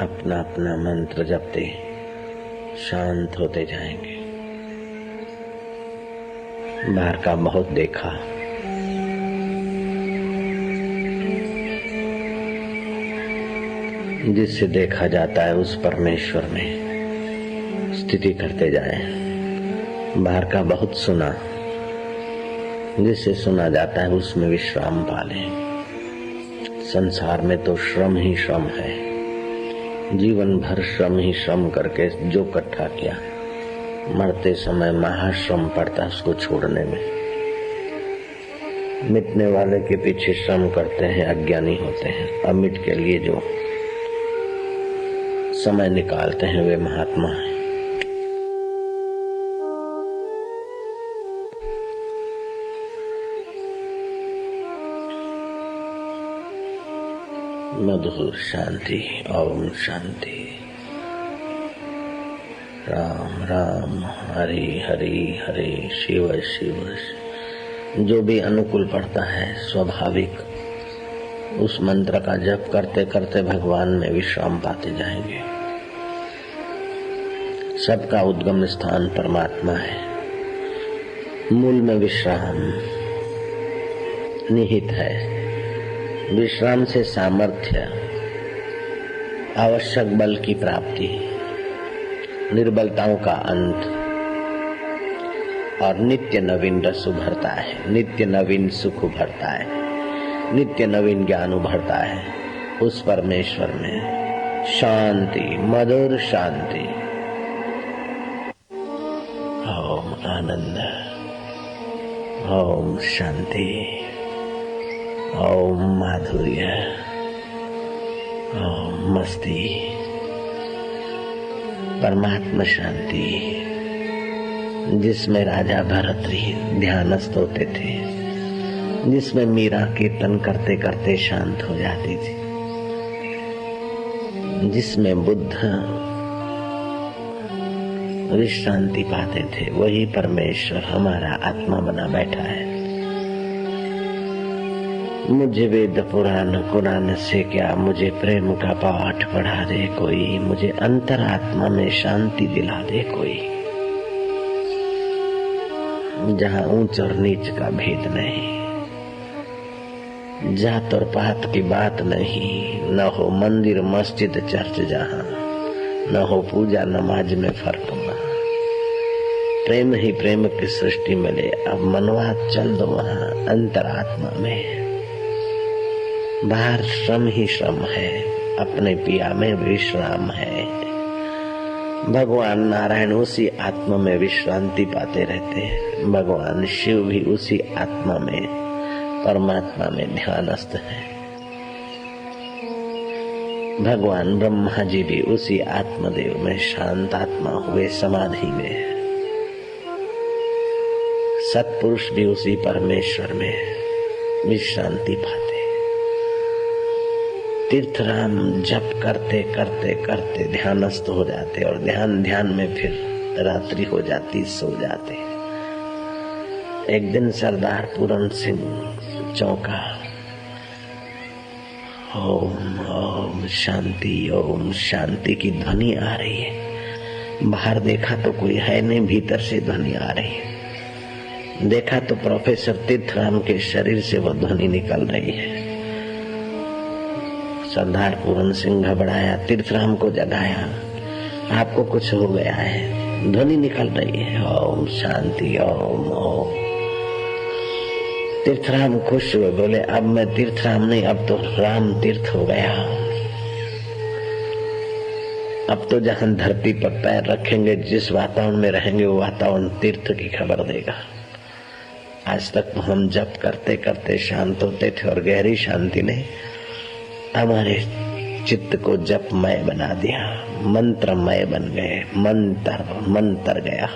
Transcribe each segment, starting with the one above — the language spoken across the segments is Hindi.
अपना अपना मंत्र जपते शांत होते जाएंगे। बाहर का बहुत देखा, जिससे देखा जाता है उस परमेश्वर में स्थिति करते जाए। बाहर का बहुत सुना, जिससे सुना जाता है उसमें विश्राम पाले। संसार में तो श्रम ही श्रम है, जीवन भर श्रम ही श्रम करके जो इकट्ठा किया, मरते समय महाश्रम पड़ता उसको छोड़ने में। मिटने वाले के पीछे श्रम करते हैं अज्ञानी होते हैं, अमिट के लिए जो समय निकालते हैं वे महात्मा हैं। मधुर शांति। ओम शांति। राम राम हरि हरि हरे शिव शिव। जो भी अनुकूल पड़ता है स्वाभाविक उस मंत्र का जप करते करते भगवान में विश्राम पाते जाएंगे। सबका उद्गम स्थान परमात्मा है, मूल में विश्राम निहित है। विश्राम से सामर्थ्य, आवश्यक बल की प्राप्ति, निर्बलताओं का अंत और नित्य नवीन रस उभरता है, नित्य नवीन सुख उभरता है, नित्य नवीन ज्ञान उभरता है। उस परमेश्वर में शांति, मधुर शांति। ओम आनंद, ओम शांति, ओम माधुर्य, ओम मस्ती। परमात्मा शांति जिसमें राजा भरत ध्यानस्थ होते थे, जिसमें मीरा कीर्तन करते करते शांत हो जाती थी, जिसमें बुद्ध विश्रांति पाते थे, वही परमेश्वर हमारा आत्मा बना बैठा है। मुझे वेद पुराण कुरान से क्या, मुझे प्रेम का पाठ पढ़ा दे कोई, मुझे अंतरात्मा में शांति दिला दे कोई, जहाँ ऊंच और नीच का भेद नहीं, जात और पात की बात नहीं, न हो मंदिर मस्जिद चर्च, जहाँ न हो पूजा नमाज में फर्क न, प्रेम ही प्रेम की सृष्टि मिले। अब मनवा चल दो वहाँ अंतरात्मा में। बाहर श्रम ही श्रम है, अपने पिया में विश्राम है। भगवान नारायण उसी आत्मा में विश्रांति पाते रहते हैं। भगवान शिव भी उसी आत्मा में, परमात्मा में ध्यानस्थ है। भगवान ब्रह्मा जी भी उसी आत्मदेव में शांत आत्मा हुए समाधि में। सत्पुरुष भी उसी परमेश्वर में विश्रांति पाते। तीर्थराम जप करते करते करते ध्यानस्थ हो जाते और ध्यान में फिर रात्रि हो जाती, सो जाते। एक दिन सरदार पूरन सिंह चौंका, ओम ओम शांति, ओम शांति की ध्वनि आ रही है। बाहर देखा तो कोई है नहीं, भीतर से ध्वनि आ रही है। देखा तो प्रोफेसर तीर्थराम के शरीर से वो ध्वनि निकल रही है। सरदार पूरन सिंह घबराया, तीर्थराम को जगाया, आपको कुछ हो गया है, ध्वनि निकल रही है। ओम शांति, ओम ओम। तीर्थराम खुश हुए, बोले अब मैं तीर्थराम नहीं, अब तो राम तीर्थ हो गया। अब तो जहां धरती पर पैर रखेंगे, जिस वातावरण में रहेंगे, वो वातावरण तीर्थ की खबर देगा। आज तक तो हम जप करते करते शांत होते थे और गहरी शांति ने हमारे चित्त को जपमय बना दिया, मंत्रमय बन गए, मंत्र गया।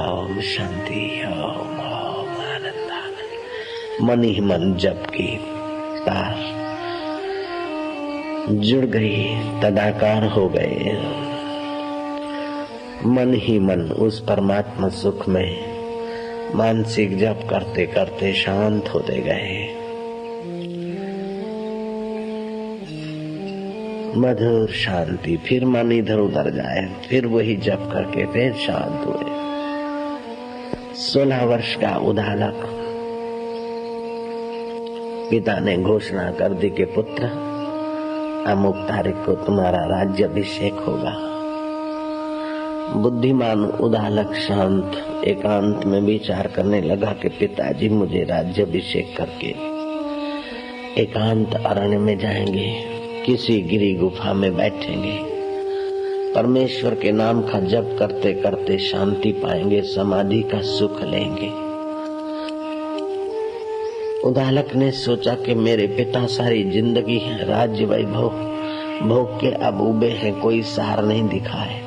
ओम शांति, ओम ओम आनंद आनंद। मन ही मन जप की तार जुड़ गई, तदाकार हो गए। मन ही मन उस परमात्मा सुख में मानसिक जप करते करते शांत होते गए। मधुर शांति। फिर मन इधर उधर जाए, फिर वही जप करके फिर शांत हुए। 16 वर्ष का उदालक, पिता ने घोषणा कर दी कि पुत्र, अमुक तारीख को तुम्हारा राज्याभिषेक होगा। बुद्धिमान उदालक शांत एकांत में विचार करने लगा कि पिताजी मुझे राज्याभिषेक करके एकांत अरण्य में जाएंगे, किसी गिरी गुफा में बैठेंगे, परमेश्वर के नाम का जप करते करते शांति पाएंगे, समाधि का सुख लेंगे। उदालक ने सोचा कि मेरे पिता सारी जिंदगी राज्य वैभव भोग के अब उबे हैं, कोई सार नहीं दिखा है।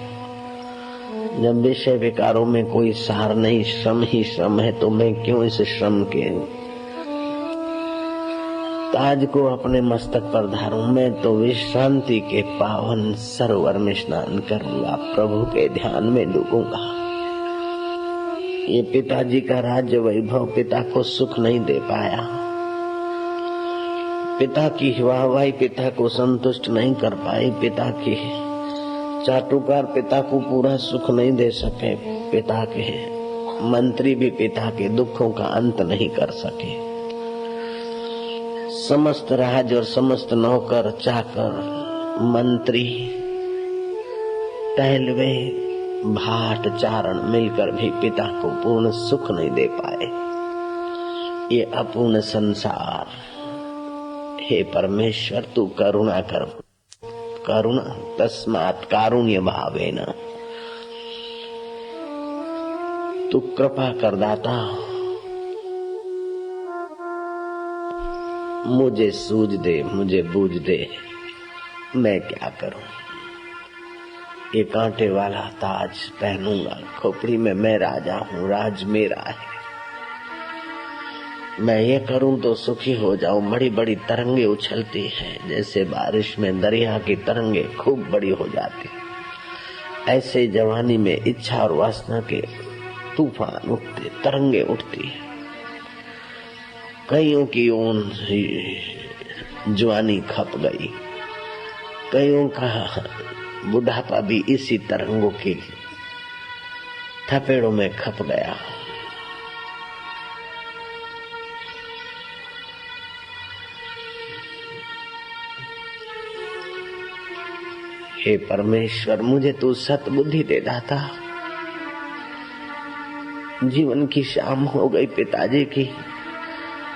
जब विषय विकारों में कोई सार नहीं, श्रम ही श्रम है, तो मैं क्यों इस श्रम के ताज को अपने मस्तक पर धारूं। मैं तो विश्रांति के पावन सरोवर में स्नान करूंगा, प्रभु के ध्यान में डूबूंगा। ये पिताजी का राज्य वैभव पिता को सुख नहीं दे पाया, पिता की वाहवाही पिता को संतुष्ट नहीं कर पाई, पिता की चाटुकार पिता को पूरा सुख नहीं दे सके, पिता के मंत्री भी पिता के दुखों का अंत नहीं कर सके। समस्त राज और समस्त नौकर चाकर मंत्री टहलवे भाट चारण मिलकर भी पिता को पूर्ण सुख नहीं दे पाए। ये अपूर्ण संसार, हे परमेश्वर तू करुणा कर, करुणा तस्मात् कारुण्य भावेन, तू कृपा कर दाता, मुझे सूझ दे, मुझे बूझ दे, मैं क्या करूं। ये कांटे वाला ताज पहनूंगा, खोपड़ी में मैं राजा हूँ, राज मेरा है। मैं ये करूं तो सुखी हो जाऊं। बड़ी बड़ी तरंगे उछलती हैं, जैसे बारिश में दरिया की तरंगे खूब बड़ी हो जाती, ऐसे जवानी में इच्छा और वासना के तूफान उठते, तरंगे उठती है। कईयों की ऊन जवानी खप गई, कईयों का बुढ़ापा भी इसी तरंगों की थपेड़ों में खप गया। हे परमेश्वर, मुझे तू सतबुद्धि दे दाता। जीवन की शाम हो गई पिताजी की,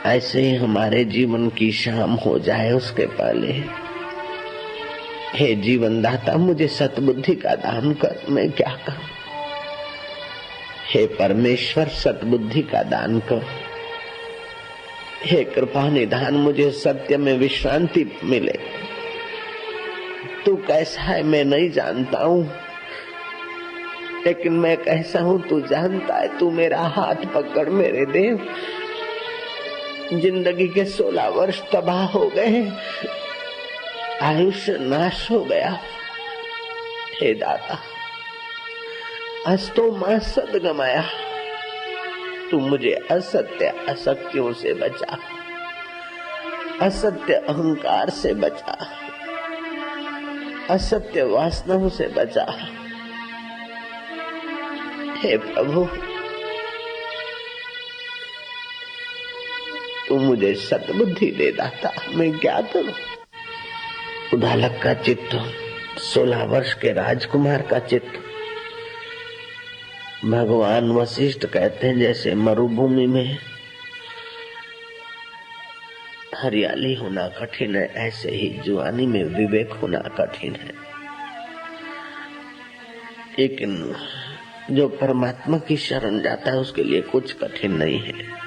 ऐसे ही हमारे जीवन की शाम हो जाए उसके पहले। हे जीवन दाता, मुझे सतबुद्धि का दान कर, मैं क्या करूं। हे परमेश्वर, सतबुद्धि का दान कर। हे कृपा निधान, मुझे सत्य में विश्रांति मिले। तू कैसा है मैं नहीं जानता हूँ, लेकिन मैं कैसा हूँ तू जानता है। तू मेरा हाथ पकड़ मेरे देव। जिंदगी के 16 वर्ष तबाह हो गए, आयुष्य नाश हो गया। हे दाता, अस्तो मां सद गमाया, तू मुझे असत्य असत्यों से बचा, असत्य अहंकार से बचा, असत्य वासनाओं से बचा। हे प्रभु, तू मुझे सतबुद्धि दे दाता, मैं क्या करूं। उदालक का चित्त, 16 वर्ष के राजकुमार का चित्त, भगवान वशिष्ठ कहते हैं जैसे मरुभूमि में हरियाली होना कठिन है, ऐसे ही जुआनी में विवेक होना कठिन है। लेकिन जो परमात्मा की शरण जाता है उसके लिए कुछ कठिन नहीं है।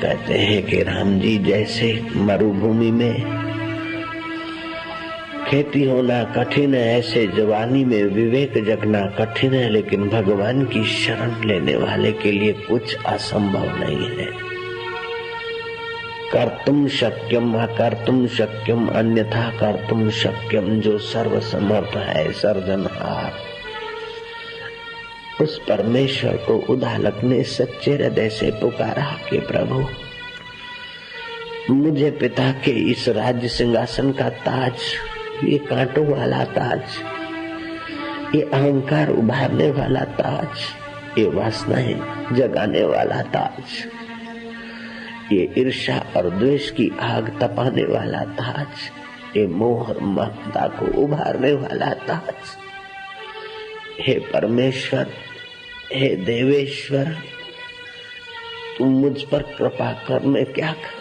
कहते हैं कि राम जी जैसे मरुभूमि में खेती होना कठिन है, ऐसे जवानी में विवेक जगना कठिन है, लेकिन भगवान की शरण लेने वाले के लिए कुछ असंभव नहीं है। कर्तुम शक्यम अकर्तुम शक्यम अन्यथा कर्तुम शक्यम। जो सर्वसमर्थ है, सर्जनहार, उस परमेश्वर को उदालक ने सच्चे हृदय से पुकारा कि प्रभु मुझे पिता के इस राज्य सिंहासन का ताज, ये कांटों वाला ताज, ये अहंकार उभारने वाला ताज, ये वासनाएं जगाने वाला ताज, ये ईर्ष्या और द्वेष की आग तपाने वाला ताज, ये मोह और ममता को उभारने वाला ताज। हे परमेश्वर, हे देवेश्वर, तुम मुझ पर कृपा कर। मैं क्या कर,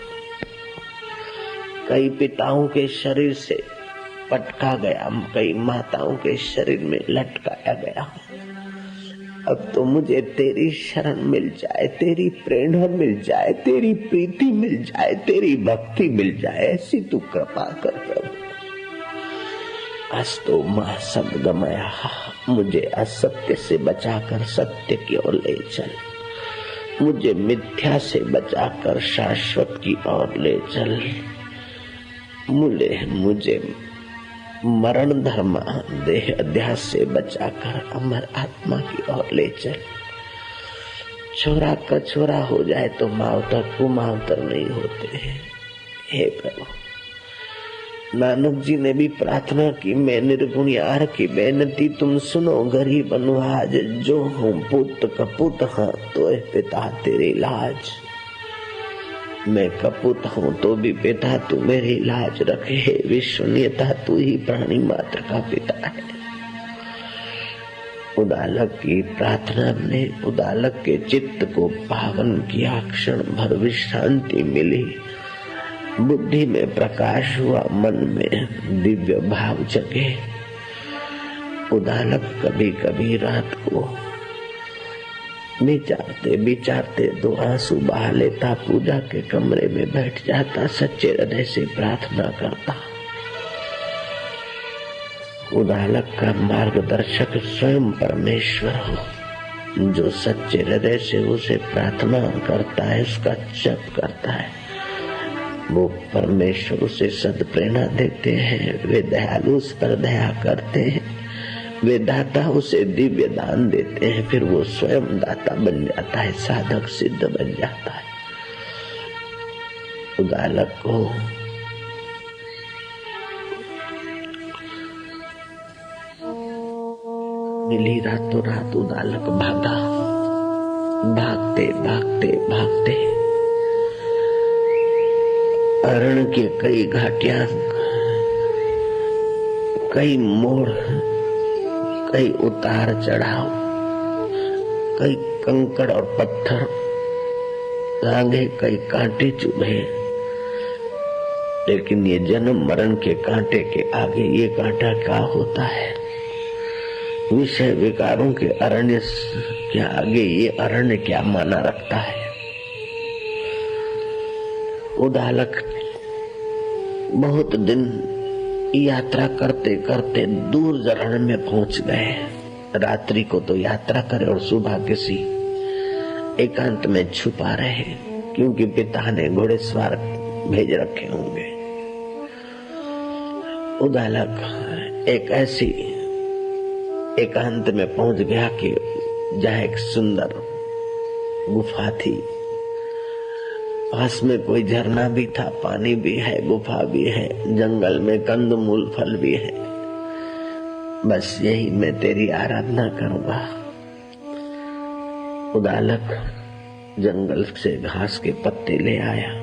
कई पिताओं के शरीर से पटका गया, कई माताओं के शरीर में लटकाया गया। अब तो मुझे तेरी शरण मिल जाए, तेरी प्रेरणा मिल जाए, तेरी प्रीति मिल जाए, तेरी भक्ति मिल जाए, ऐसी तू कृपा कर प्रभु। अस्तु मां सद्गमया, मुझे असत्य से बचाकर सत्य की ओर ले चल, मुझे मिथ्या से बचाकर शाश्वत की ओर ले चल, मुझे मरण धर्म देह अध्यास से बचाकर अमर आत्मा की ओर ले चल। छोरा कछोरा हो जाए तो मावतर कुमावतर नहीं होते। हे प्रभु, नानक जी ने भी प्रार्थना की, मैं निर्गुण यार की बेनती तुम सुनो, गरीब अनुहाज जो हूँ पुत कपूत हाँ तो पिता तेरी लाज। मैं कपूत हूँ तो भी पिता तू मेरी लाज रखे, विश्वनीयता तू ही प्राणी मात्र का पिता है। उदालक की प्रार्थना ने उदालक के चित्त को पावन किया, क्षण भर विश्रांति मिली, बुद्धि में प्रकाश हुआ, मन में दिव्य भाव जगे। उदालक कभी कभी रात को विचारते विचारते दो आंसू बहा लेता, पूजा के कमरे में बैठ जाता, सच्चे हृदय से प्रार्थना करता। उदालक का मार्गदर्शक स्वयं परमेश्वर हो, जो सच्चे हृदय से उसे प्रार्थना करता है, उसका जप करता है, वो परमेश्वर उसे सद्प्रेरणा देते हैं। वे दयालु उस पर दया करते हैं, वे दाता उसे दिव्य दान देते हैं, फिर वो स्वयं दाता बन जाता है, साधक सिद्ध बन जाता है। उदालक को मिली रातों रात, उदालक भागा, भागते भागते भागते अरण के कई घाटियां, कई मोड़, कई उतार चढ़ाव, कई कंकड़ और पत्थर लांघे, कई कांटे चुभे, लेकिन ये जन्म मरण के कांटे के आगे ये कांटा क्या होता है? विषय विकारों के अरण्य के आगे ये अरण्य क्या माना रखता है? उदालक बहुत दिन यात्रा करते करते दूर रण में पहुंच गए। रात्रि को तो यात्रा करे और सुबह किसी एकांत में छुपा रहे, क्योंकि पिता ने घोड़ेसवार भेज रखे होंगे। उदालक एक ऐसी एकांत में पहुंच गया कि जहाँ एक सुंदर गुफा थी, पास में कोई झरना भी था, पानी भी है, गुफा भी है, जंगल में कंदमूल फल भी है। बस यही मैं तेरी आराधना करूंगा। उदालक जंगल से घास के पत्ते ले आया,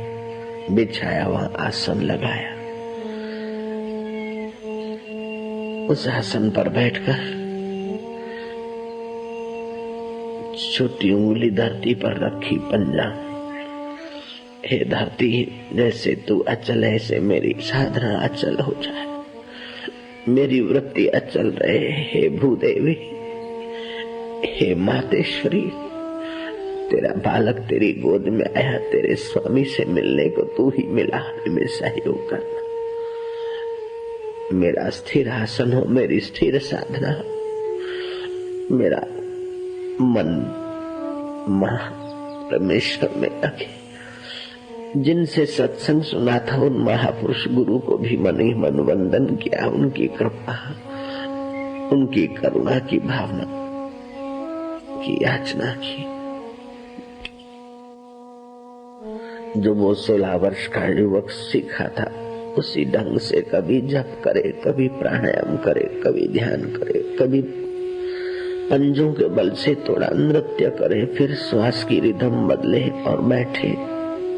बिछाया, वहां आसन लगाया। उस आसन पर बैठकर छोटी उंगली धरती पर रखी, पंजा, हे धरती जैसे तू अचल है, ऐसे मेरी साधना अचल हो जाए, मेरी वृत्ति अचल रहे। हे भूदेवी, हे मातेश्वरी, तेरा बालक तेरी गोद में आया, तेरे स्वामी से मिलने को तू ही मिला, में सहयोग करना। मेरा स्थिर आसन हो, मेरी स्थिर साधना, मेरा मन परमेश्वर में लगे। जिनसे सत्संग सुना था उन महापुरुष गुरु को भी मन ही मन वंदन किया, उनकी कृपा, उनकी करुणा की भावना की याचना की। जो वो 16 वर्ष का युवक सीखा था उसी ढंग से कभी जप करे, कभी प्राणायाम करे, कभी ध्यान करे, कभी पंजों के बल से थोड़ा नृत्य करे, फिर श्वास की रिदम बदले और बैठे।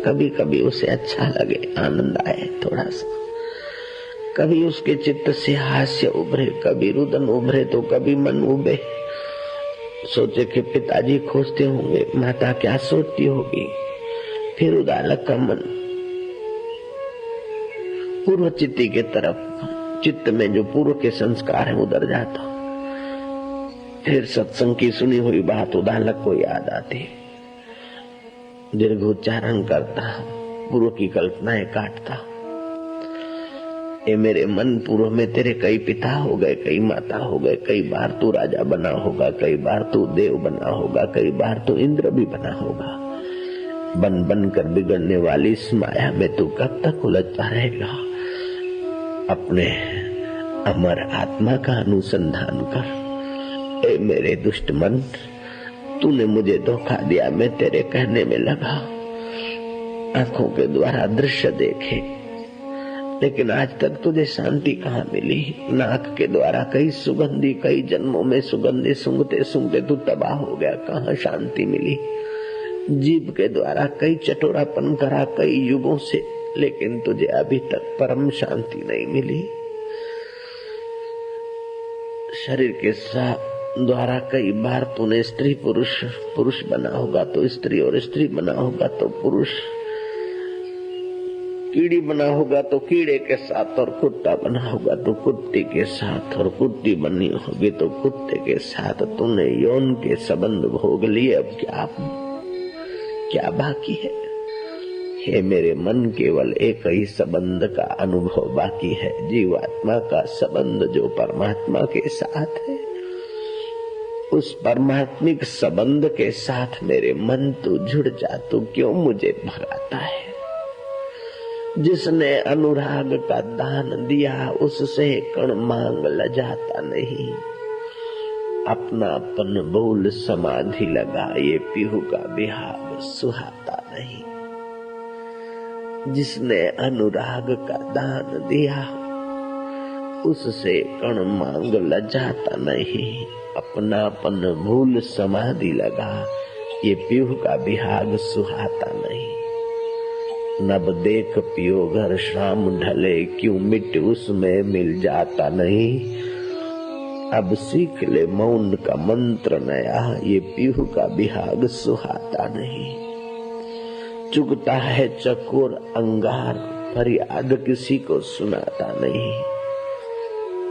कभी कभी उसे अच्छा लगे, आनंद आए थोड़ा सा, कभी उसके चित्त से हास्य उभरे, कभी रुदन उभरे तो कभी मन उबे। सोचे कि पिताजी खोजते होंगे, माता क्या सोचती होगी। फिर उदालक का मन पूर्व चित्ती के तरफ, चित्त में जो पूर्व के संस्कार है उधर जाता। फिर सत्संग की सुनी हुई बात उदालक को याद आती, दीर्घ उच्चारण करता, पूर्व की कल्पनाएं काटता। ये मेरे मन, पूर्व में तेरे कई पिता हो गए, कई माता हो गए, कई बार तू राजा बना होगा, कई बार तू देव बना होगा, कई बार तू इंद्र भी बना होगा। बन बन कर बिगड़ने वाली इस माया में तू कब तक उलझता रहेगा। अपने अमर आत्मा का अनुसंधान कर। ए मेरे दुष्ट मन, तूने मुझे धोखा दिया, मैं तेरे कहने में लगा, आंखों के द्वारा दृश्य देखे, लेकिन आज तक तुझे शांति कहाँ मिली। नाक के द्वारा कई सुगंधी, कई जन्मों में सुगंधी सूंघते सूंघते तू तबाह हो गया, कहाँ शांति मिली। जीभ के द्वारा कई चटोरापन करा कई युगों से, लेकिन तुझे अभी तक परम शांति नहीं मिली। शरीर के द्वारा कई बार तूने स्त्री पुरुष, पुरुष बना होगा तो स्त्री, और स्त्री बना होगा तो पुरुष, कीड़ी बना होगा तो कीड़े के साथ, और कुत्ता बना होगा तो कुत्ते के साथ, और कुत्ती बनी होगी तो कुत्ते के साथ। तूने यौन के संबंध भोग लिए, अब क्या बाकी है। हे मेरे मन, केवल एक ही संबंध का अनुभव बाकी है, जीवात्मा का संबंध जो परमात्मा के साथ है। उस परमात्मिक संबंध के साथ मेरे मन तू जुड़ जा, तू क्यों मुझे भगाता है। जिसने अनुराग का दान दिया उससे कण मांग लजाता नहीं, अपनापन भूल समाधि लगा, ये पीहू का बिहाग सुहाता नहीं। जिसने अनुराग का दान दिया उससे कण मांग लजाता नहीं, अपनापन भूल समाधि लगा, ये पीहू का बिहाग सुहाता नहीं। नब देख पियो घर शाम ढले, क्यों मिट उसमें मिल जाता नहीं। अब सीख ले मौन का मंत्र नया, ये पीहू का बिहाग सुहाता नहीं। चुगता है चकोर अंगार, फरियाद किसी को सुनाता नहीं।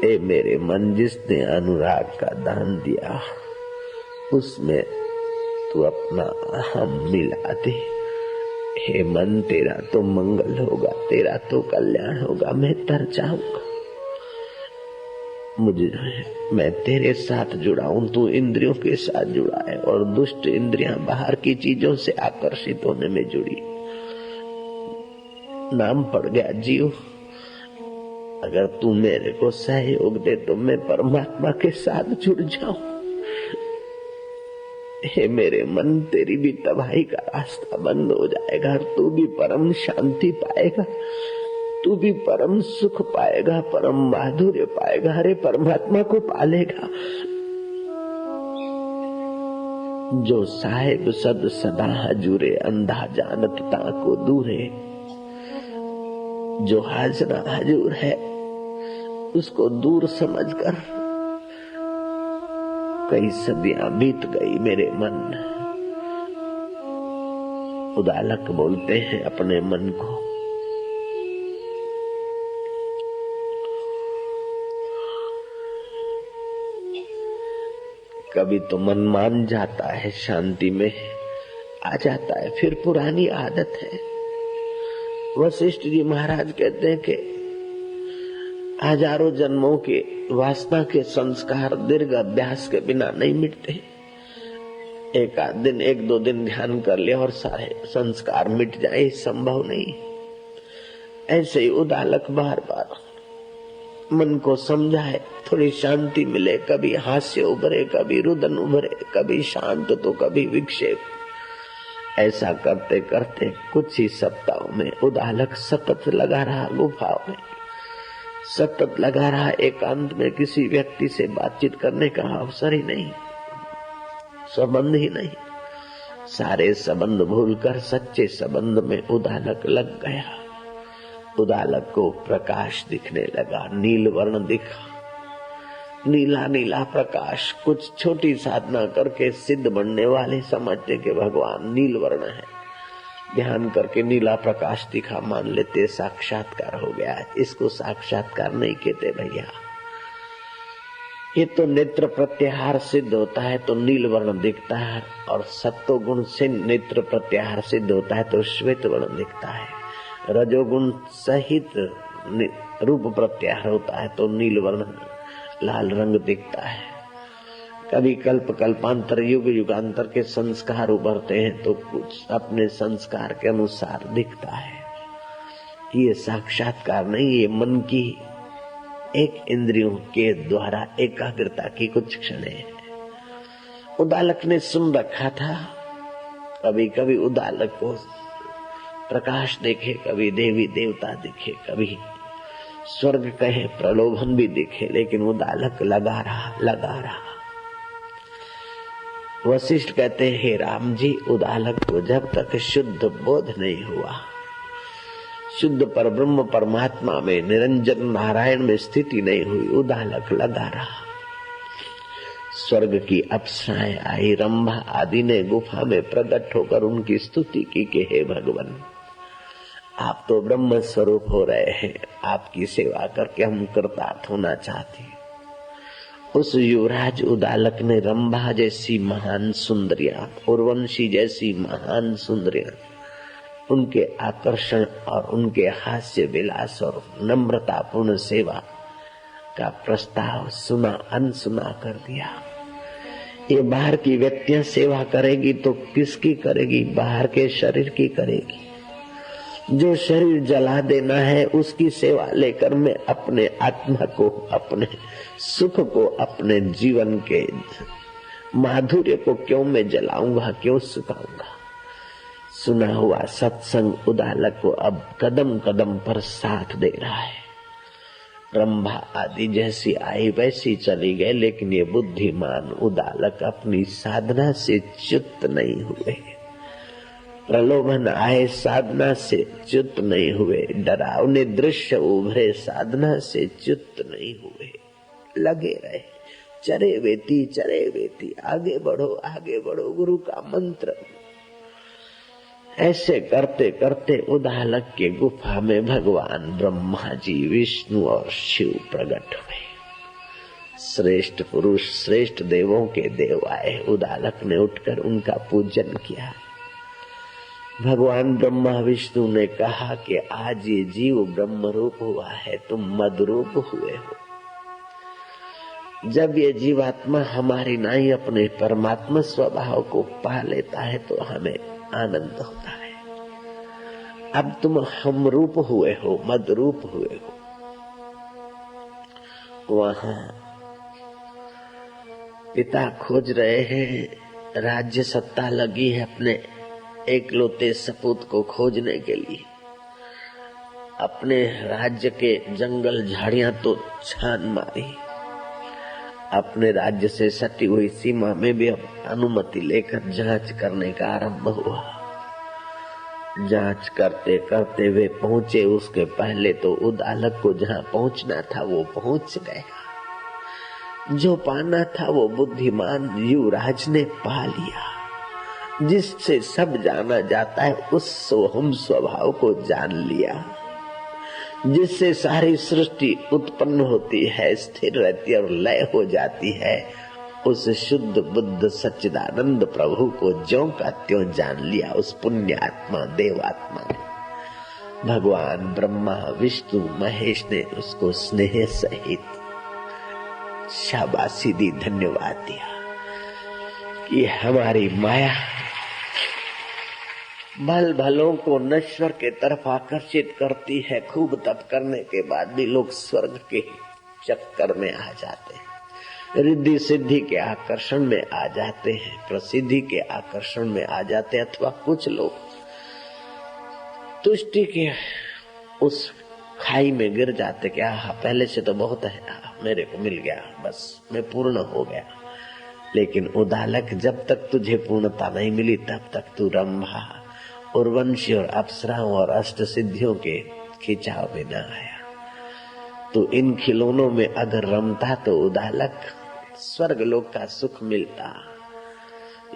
ए मेरे मन, जिसने अनुराग का दान दिया उसमें तू अपना अहम मिला दे। हे मन, तेरा तो मंगल होगा, तेरा तो कल्याण होगा, मैं तर जाऊंगा। मैं तेरे साथ जुड़ा हूं, तू इंद्रियों के साथ जुड़ा है, और दुष्ट इंद्रियां बाहर की चीजों से आकर्षित होने में जुड़ी। नाम पड़ गया जीव। अगर तू मेरे को सहयोग दे तो मैं परमात्मा के साथ जुड़ जाऊं। हे मेरे मन, तेरी भी तबाही का रास्ता बंद हो जाएगा, तू भी परम शांति पाएगा, तू भी परम सुख पाएगा, परम माधुर्य पाएगा, हरे परमात्मा को पालेगा। जो साहेब सद सदा हजूरे, अंधा जानत ताको दूरे। जो हाजरा हजूर है उसको दूर समझकर कई सदियां बीत गई मेरे मन। उदालक बोलते हैं अपने मन को, कभी तो मन मान जाता है शांति में, आ जाता है, फिर पुरानी आदत है। वशिष्ठ जी महाराज कहते हैं कि हजारों जन्मों के वासना के संस्कार दीर्घ अभ्यास के बिना नहीं मिटते। एक आध दिन, एक दो दिन ध्यान कर लिया और सारे संस्कार मिट जाए, संभव नहीं। ऐसे ही उदालक बार बार मन को समझाए, थोड़ी शांति मिले, कभी हास्य उभरे, कभी रुदन उभरे, कभी शांत तो कभी विक्षेप। ऐसा करते करते कुछ ही सप्ताहों में उदालक सतत लगा रहा गुफाओं में, सतत लगा रहा एकांत में। किसी व्यक्ति से बातचीत करने का अवसर ही नहीं, संबंध ही नहीं। सारे संबंध भूलकर सच्चे संबंध में उदालक लग गया। उदालक को प्रकाश दिखने लगा, नील वर्ण दिखा, नीला नीला प्रकाश। कुछ छोटी साधना करके सिद्ध बनने वाले समझते कि भगवान नील वर्ण है, ध्यान करके नीला प्रकाश दिखा, मान लेते साक्षात्कार हो गया। इसको साक्षात्कार नहीं कहते भैया, ये तो नेत्र प्रत्याहार सिद्ध होता है तो नील वर्ण दिखता है, और सत्व गुण से नेत्र प्रत्याहार सिद्ध होता है तो श्वेत वर्ण दिखता है। रजोगुण सहित रूप प्रत्याहार होता है तो नील वर्ण लाल रंग दिखता है। कभी कल्प कल्पांतर युग युगांतर के संस्कार उभरते हैं तो कुछ अपने संस्कार के अनुसार दिखता है। ये साक्षात्कार नहीं, ये मन की एक इंद्रियों के द्वारा एकाग्रता की कुछ क्षणें। उदालक ने सुन रखा था, कभी कभी उदालक को प्रकाश देखे, कभी देवी देवता दिखे, कभी स्वर्ग कहे, प्रलोभन भी दिखे, लेकिन उदालक लगा रहा। वशिष्ठ कहते हैं, हे राम जी, उदालक को जब तक शुद्ध बोध नहीं हुआ, शुद्ध पर ब्रह्म परमात्मा में निरंजन नारायण में स्थिति नहीं हुई, उदालक लगा रहा। स्वर्ग की अप्सराएं आई, रंभा आदि ने गुफा में प्रकट होकर उनकी स्तुति की कि हे भगवान, आप तो ब्रह्म स्वरूप हो रहे हैं, आपकी सेवा करके हम कृतार्थ होना चाहते हैं। उस युवराज उदालक ने रंभा जैसी महान सुंदरियां, उर्वशी जैसी महान सुंदरियां, उनके आकर्षण और उनके हास्य विलास और नम्रतापूर्ण सेवा का प्रस्ताव सुना, अनसुना कर दिया। ये बाहर की व्यक्तियां सेवा करेगी तो किसकी करेगी? बाहर के शरीर की करेगी। जो शरीर जला देना है उसकी सेवा लेकर मैं अपने आत्मा को, अपने सुख को, अपने जीवन के माधुर्य को क्यों मैं जलाऊंगा, क्यों सुखाऊंगा? सुना हुआ सत्संग उदालक को अब कदम कदम पर साथ दे रहा है। रंभा आदि जैसी आई वैसी चली गए, लेकिन ये बुद्धिमान उदालक अपनी साधना से च्युत नहीं हुए। प्रलोभन आए, साधना से च्युत नहीं हुए। डरावने दृश्य उभरे, साधना से च्युत नहीं हुए, लगे रहे। चरे वेती, आगे बढ़ो गुरु का मंत्र। ऐसे करते करते उदालक के गुफा में भगवान ब्रह्मा जी, विष्णु और शिव प्रकट हुए। श्रेष्ठ पुरुष, श्रेष्ठ देवों के देव आए। उदालक ने उठकर उनका पूजन किया। भगवान ब्रह्मा विष्णु ने कहा कि आज ये जीव ब्रह्म रूप हुआ है, तुम मद रूप हुए हो। जब ये जीवात्मा हमारी नाई अपने परमात्मा स्वभाव को पा लेता है तो हमें आनंद होता है। अब तुम हम रूप हुए हो, मद रूप हुए हो। वहां पिता खोज रहे हैं, राज्य सत्ता लगी है अपने एकलौते सपूत को खोजने के लिए। अपने राज्य के जंगल झाड़ियां तो छान मारी, अपने राज्य से सटी हुई सीमा में भी अब अनुमति लेकर जांच करने का आरंभ हुआ। जांच करते करते वे पहुंचे। उसके पहले तो उदालक को जहां पहुंचना था वो पहुंच गया। जो पाना था वो बुद्धिमान युवराज ने पा लिया। जिससे सब जाना जाता है उस सोहम स्वभाव को जान लिया। जिससे सारी सृष्टि उत्पन्न होती है, स्थिर रहती है और लय हो जाती है, उस शुद्ध बुद्ध सच्चिदानंद प्रभु को ज्यों का त्यों जान लिया उस पुण्यात्मा देवात्मा ने। भगवान ब्रह्मा विष्णु महेश ने उसको स्नेह सहित शाबाशी दी, धन्यवाद दिया कि हमारी माया भल भलों को नश्वर के तरफ आकर्षित करती है। खूब तप करने के बाद भी लोग स्वर्ग के चक्कर में आ जाते हैं, रिद्धि सिद्धि के आकर्षण में आ जाते हैं, प्रसिद्धि के आकर्षण में आ जाते हैं, अथवा कुछ लोग तुष्टि के उस खाई में गिर जाते कि पहले से तो बहुत है, मेरे को मिल गया, बस मैं पूर्ण हो गया। लेकिन उदालक, जब तक तुझे पूर्णता नहीं मिली तब तक तू रंभा, उर्वशी और अप्सराओं और अष्ट सिद्धियों के खिंचाव में न आया। तो इन खिलौनों में अगर रमता तो उदालक स्वर्ग लोक का सुख मिलता,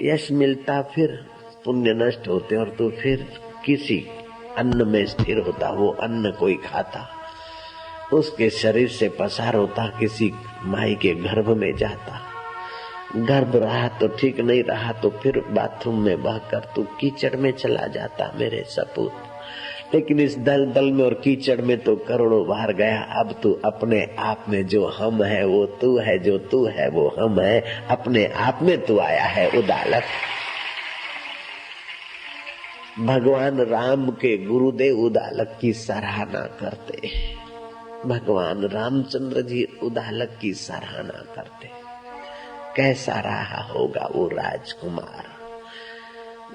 यश मिलता, फिर पुण्य नष्ट होते और तू फिर किसी अन्न में स्थिर होता। वो अन्न कोई खाता, उसके शरीर से पसार होता, किसी माई के गर्भ में जाता। गर्भ रहा तो ठीक, नहीं रहा तो फिर बाथरूम में बहकर तू कीचड़ में चला जाता मेरे सपूत। लेकिन इस दलदल में और कीचड़ में तो करोड़ों बार गया। अब तू अपने आप में जो हम है वो तू है, जो तू है वो हम है, अपने आप में तू आया है उदालक। भगवान राम के गुरुदेव उदालक की सराहना करते, भगवान रामचंद्र जी उदालक की सराहना करते। कैसा रहा होगा वो राजकुमार,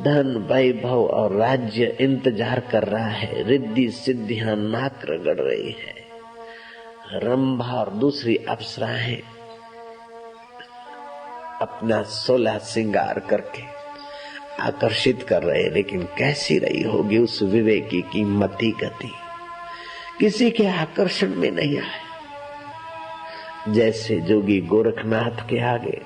धन वैभव और राज्य इंतजार कर रहा है, रिद्धि सिद्धियां नाक रगड़ रही है, रंभा और दूसरी अप्सराएं अपना 16 श्रृंगार करके आकर्षित कर रहे। लेकिन कैसी रही होगी उस विवेकी की मति गति, किसी के आकर्षण में नहीं आए। जैसे जोगी गोरखनाथ के आगे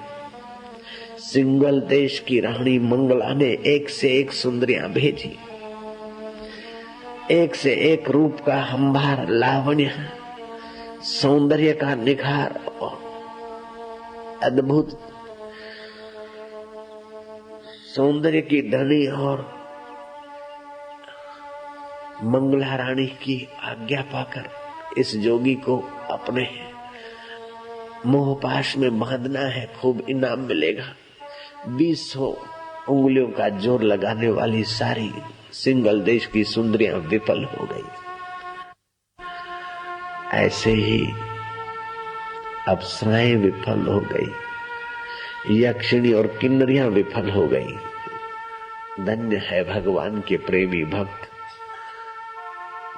सिंगल देश की रानी मंगला ने एक से एक सुंदरियां भेजी, एक से एक रूप का हंभार, लावण्य, सौंदर्य का निखार, अद्भुत सौंदर्य की धनी और मंगला रानी की आज्ञा पाकर इस जोगी को अपने मोहपाश में बांधना है, खूब इनाम मिलेगा। 200 उंगलियों का जोर लगाने वाली सारी सिंगल देश की सुंदरियां विफल हो गई। ऐसे ही अप्सराएं विफल हो गई, यक्षिणी और किन्नरियां विफल हो गई। धन्य है भगवान के प्रेमी भक्त,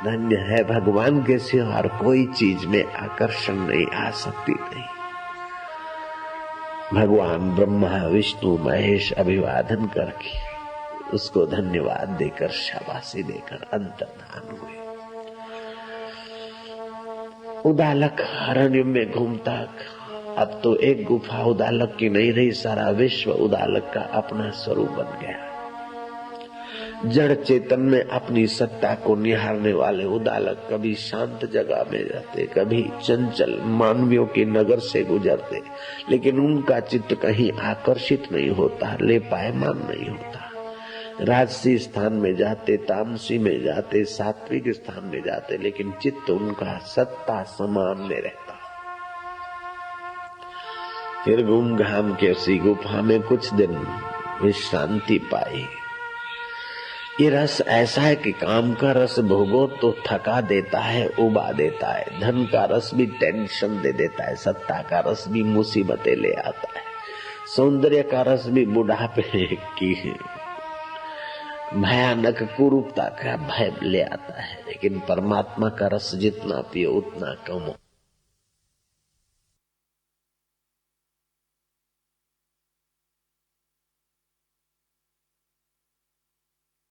धन्य है भगवान के सिवा और कोई चीज में आकर्षण नहीं आ सकती नहीं। भगवान ब्रह्मा विष्णु महेश अभिवादन करके उसको धन्यवाद देकर शाबाशी देकर अंतर्धान हुए। उदालक अरण्य में घूमता, अब तो एक गुफा उदालक की नहीं रही, सारा विश्व उदालक का अपना स्वरूप बन गया। जड़ चेतन में अपनी सत्ता को निहारने वाले उदालक कभी शांत जगह में जाते, कभी चंचल मानवियों के नगर से गुजरते, लेकिन उनका चित्त कहीं आकर्षित नहीं होता, ले पायमान नहीं होता। राजसी स्थान में जाते, तामसी में जाते, सात्विक स्थान में जाते, लेकिन चित्त उनका सत्ता समान में रहता। फिर घूम घाम के उसी गुफा में कुछ दिन विश्रांति पाई। ये रस ऐसा है कि काम का रस भोगो तो थका देता है, उबा देता है। धन का रस भी टेंशन दे देता है, सत्ता का रस भी मुसीबतें ले आता है, सौंदर्य का रस भी बुढ़ापे की भयानक कुरूपता का भय ले आता है। लेकिन परमात्मा का रस जितना पियो उतना कम हो।